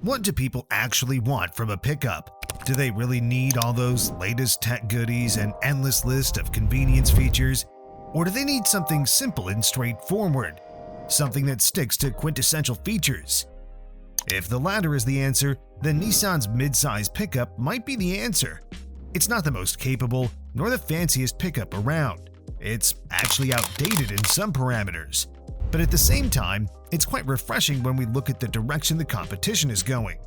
What do people actually want from a pickup? Do they really need all those latest tech goodies and endless list of convenience features? Or do they need something simple and straightforward? Something that sticks to quintessential features? If the latter is the answer, then Nissan's midsize pickup might be the answer. It's not the most capable, nor the fanciest pickup around. It's actually outdated in some parameters. But at the same time, it's quite refreshing when we look at the direction the competition is going.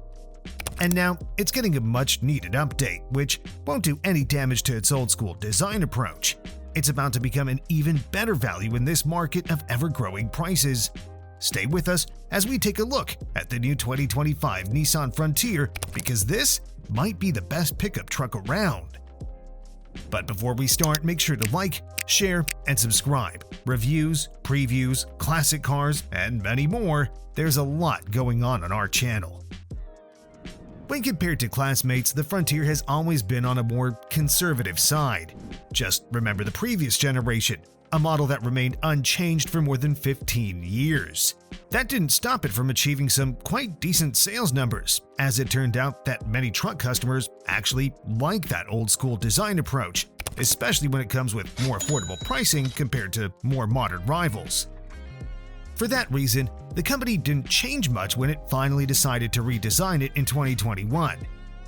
And now, it's getting a much-needed update, which won't do any damage to its old-school design approach. It's about to become an even better value in this market of ever-growing prices. Stay with us as we take a look at the new 2025 Nissan Frontier, because this might be the best pickup truck around. But before we start, make sure to like, share, and subscribe. Reviews, previews, classic cars, and many more. There's a lot going on our channel. When compared to classmates, the Frontier has always been on a more conservative side. Just remember the previous generation, a model that remained unchanged for more than 15 years. That didn't stop it from achieving some quite decent sales numbers, as it turned out that many truck customers actually like that old-school design approach, especially when it comes with more affordable pricing compared to more modern rivals. For that reason, the company didn't change much when it finally decided to redesign it in 2021.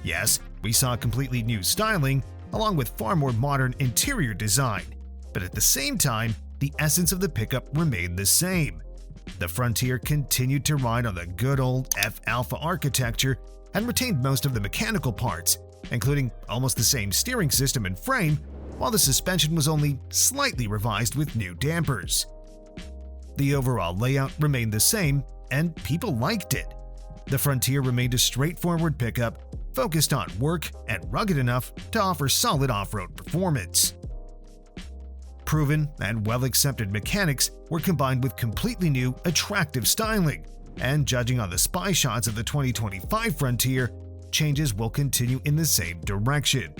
Yes, we saw completely new styling, along with far more modern interior design, but at the same time, the essence of the pickup remained the same. The Frontier continued to ride on the good old F-Alpha architecture and retained most of the mechanical parts, including almost the same steering system and frame, while the suspension was only slightly revised with new dampers. The overall layout remained the same, and people liked it. The Frontier remained a straightforward pickup, focused on work and rugged enough to offer solid off-road performance. Proven and well-accepted mechanics were combined with completely new, attractive styling, and judging on the spy shots of the 2025 Frontier, changes will continue in the same direction.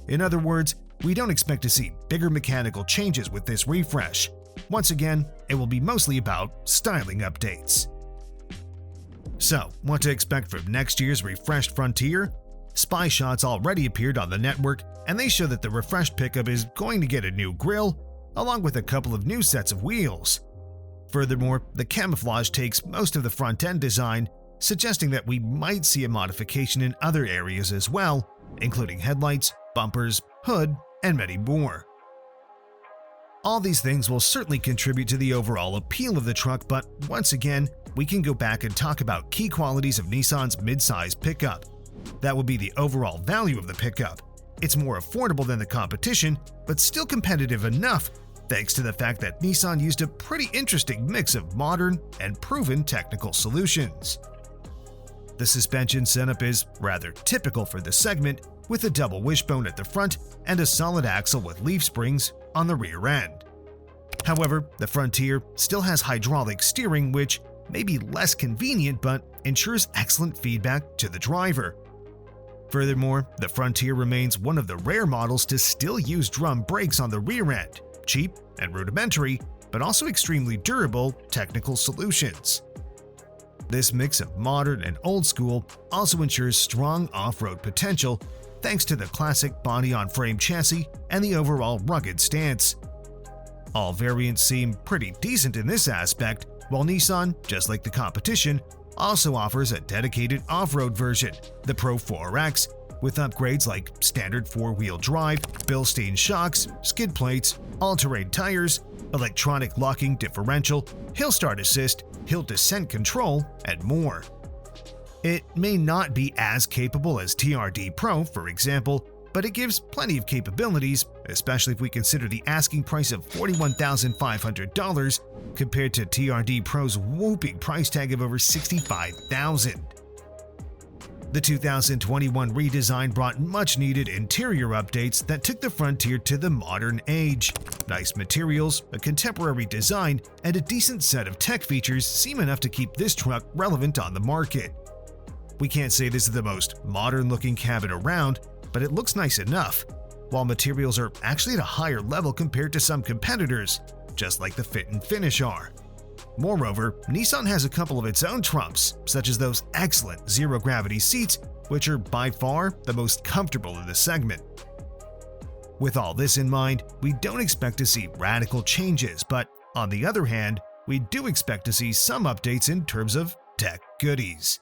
In other words, we don't expect to see bigger mechanical changes with this refresh. Once again, it will be mostly about styling updates. So, what to expect from next year's refreshed Frontier? Spy shots already appeared on the network, and they show that the refreshed pickup is going to get a new grille, along with a couple of new sets of wheels. Furthermore, the camouflage takes most of the front-end design, suggesting that we might see a modification in other areas as well, including headlights, bumpers, hood, and many more. All these things will certainly contribute to the overall appeal of the truck, but once again, we can go back and talk about key qualities of Nissan's midsize pickup. That would be the overall value of the pickup. It's more affordable than the competition, but still competitive enough, thanks to the fact that Nissan used a pretty interesting mix of modern and proven technical solutions. The suspension setup is rather typical for the segment, with a double wishbone at the front and a solid axle with leaf springs on the rear end. However, the Frontier still has hydraulic steering, which may be less convenient but ensures excellent feedback to the driver. Furthermore, the Frontier remains one of the rare models to still use drum brakes on the rear end, cheap and rudimentary, but also extremely durable technical solutions. This mix of modern and old school also ensures strong off-road potential thanks to the classic body-on-frame chassis and the overall rugged stance. All variants seem pretty decent in this aspect, while Nissan, just like the competition, also offers a dedicated off-road version, the Pro 4X, with upgrades like standard four-wheel drive, Bilstein shocks, skid plates, all-terrain tires, electronic locking differential, hill start assist, hill descent control, and more. It may not be as capable as TRD Pro, for example, but it gives plenty of capabilities, especially if we consider the asking price of $41,500 compared to TRD Pro's whooping price tag of over $65,000. The 2021 redesign brought much-needed interior updates that took the Frontier to the modern age. Nice materials, a contemporary design, and a decent set of tech features seem enough to keep this truck relevant on the market. We can't say this is the most modern-looking cabin around, but it looks nice enough, while materials are actually at a higher level compared to some competitors, just like the fit and finish are. Moreover, Nissan has a couple of its own trumps, such as those excellent zero-gravity seats, which are by far the most comfortable in the segment. With all this in mind, we don't expect to see radical changes, but on the other hand, we do expect to see some updates in terms of tech goodies.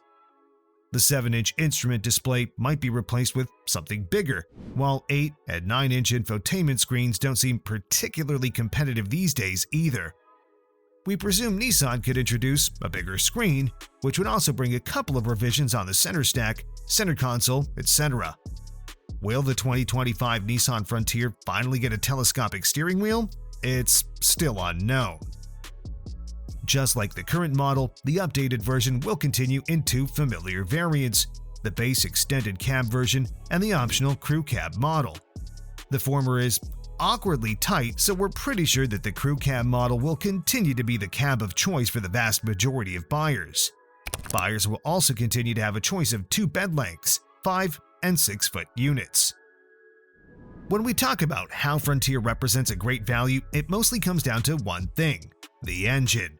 The 7-inch instrument display might be replaced with something bigger, while 8 and 9-inch infotainment screens don't seem particularly competitive these days either. We presume Nissan could introduce a bigger screen, which would also bring a couple of revisions on the center stack, center console, etc. Will the 2025 Nissan Frontier finally get a telescopic steering wheel? It's still unknown. Just like the current model, the updated version will continue in two familiar variants, the base extended cab version and the optional crew cab model. The former is awkwardly tight, so we're pretty sure that the crew cab model will continue to be the cab of choice for the vast majority of buyers. Buyers will also continue to have a choice of two bed lengths, 5 and 6 foot units. When we talk about how Frontier represents a great value, it mostly comes down to one thing: the engine.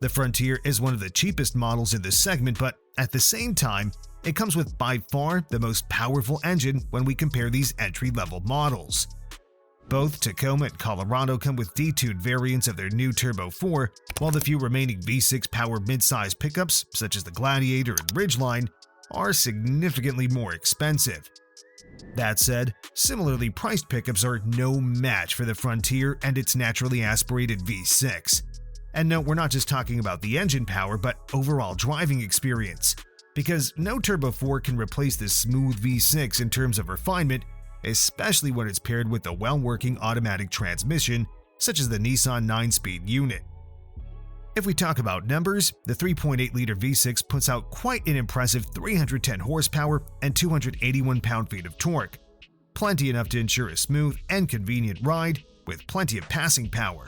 The Frontier is one of the cheapest models in this segment, but at the same time, it comes with by far the most powerful engine when we compare these entry-level models. Both Tacoma and Colorado come with detuned variants of their new Turbo 4, while the few remaining V6 powered midsize pickups, such as the Gladiator and Ridgeline, are significantly more expensive. That said, similarly priced pickups are no match for the Frontier and its naturally aspirated V6. And no, we're not just talking about the engine power, but overall driving experience, because no Turbo 4 can replace the smooth V6 in terms of refinement, especially when it's paired with a well-working automatic transmission, such as the Nissan 9-speed unit. If we talk about numbers, the 3.8-liter V6 puts out quite an impressive 310 horsepower and 281 pound-feet of torque, plenty enough to ensure a smooth and convenient ride with plenty of passing power.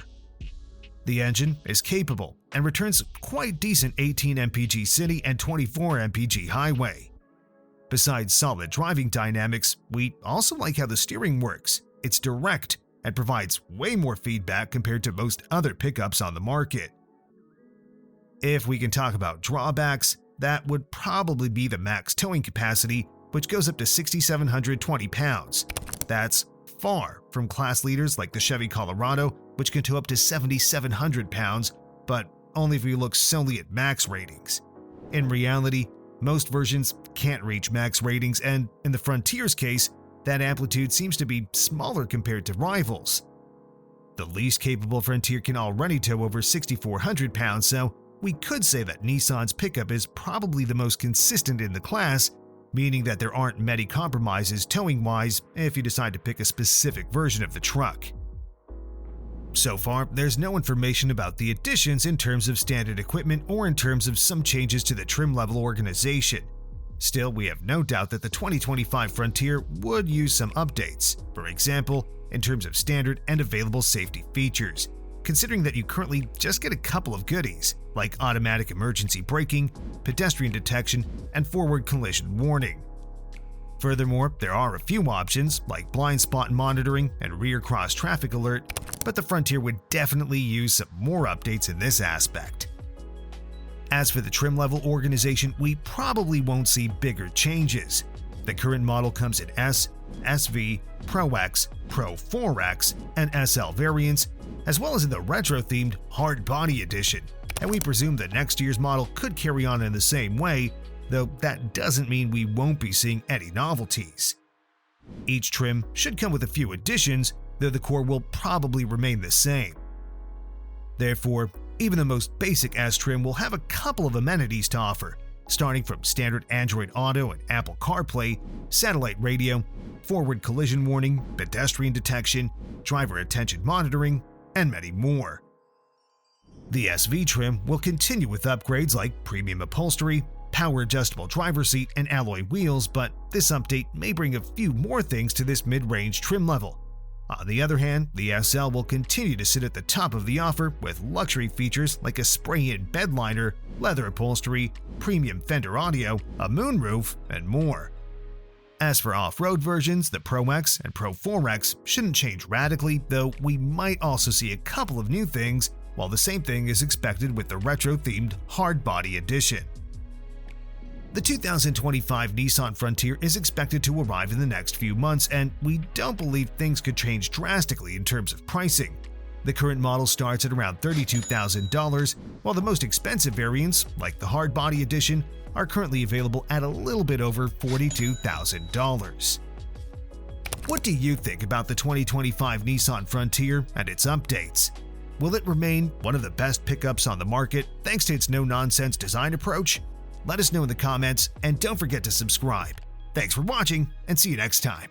The engine is capable and returns quite decent 18 mpg city and 24 mpg highway. Besides solid driving dynamics, we also like how the steering works. It's direct and provides way more feedback compared to most other pickups on the market. If we can talk about drawbacks, that would probably be the max towing capacity, which goes up to 6,720 pounds. That's far from class leaders like the Chevy Colorado, which can tow up to 7,700 pounds, but only if we look solely at max ratings. In reality, most versions can't reach max ratings, and in the Frontier's case, that amplitude seems to be smaller compared to rivals. The least capable Frontier can already tow over 6,400 pounds, so we could say that Nissan's pickup is probably the most consistent in the class, meaning that there aren't many compromises towing-wise if you decide to pick a specific version of the truck. So far, there's no information about the additions in terms of standard equipment or in terms of some changes to the trim level organization. Still, we have no doubt that the 2025 Frontier would use some updates, for example, in terms of standard and available safety features, considering that you currently just get a couple of goodies, like automatic emergency braking, pedestrian detection, and forward collision warning. Furthermore, there are a few options like blind spot monitoring and rear cross traffic alert, but the Frontier would definitely use some more updates in this aspect. As for the trim level organization, we probably won't see bigger changes. The current model comes in S, SV, Pro X, Pro 4X, and SL variants, as well as in the retro-themed Hard Body Edition, and we presume that next year's model could carry on in the same way, though that doesn't mean we won't be seeing any novelties. Each trim should come with a few additions, though the core will probably remain the same. Therefore, even the most basic S trim will have a couple of amenities to offer, starting from standard Android Auto and Apple CarPlay, satellite radio, forward collision warning, pedestrian detection, driver attention monitoring, and many more. The SV trim will continue with upgrades like premium upholstery, power adjustable driver's seat, and alloy wheels, but this update may bring a few more things to this mid-range trim level. On the other hand, the SL will continue to sit at the top of the offer with luxury features like a spray-in bed liner, leather upholstery, premium Fender audio, a moonroof, and more. As for off-road versions, the Pro X and Pro 4X shouldn't change radically, though we might also see a couple of new things while the same thing is expected with the retro-themed hardbody edition. The 2025 Nissan Frontier is expected to arrive in the next few months, and we don't believe things could change drastically in terms of pricing. The current model starts at around $32,000, while the most expensive variants, like the hardbody edition, are currently available at a little bit over $42,000. What do you think about the 2025 Nissan Frontier and its updates? Will it remain one of the best pickups on the market thanks to its no-nonsense design approach? Let us know in the comments, and don't forget to subscribe. Thanks for watching, and see you next time.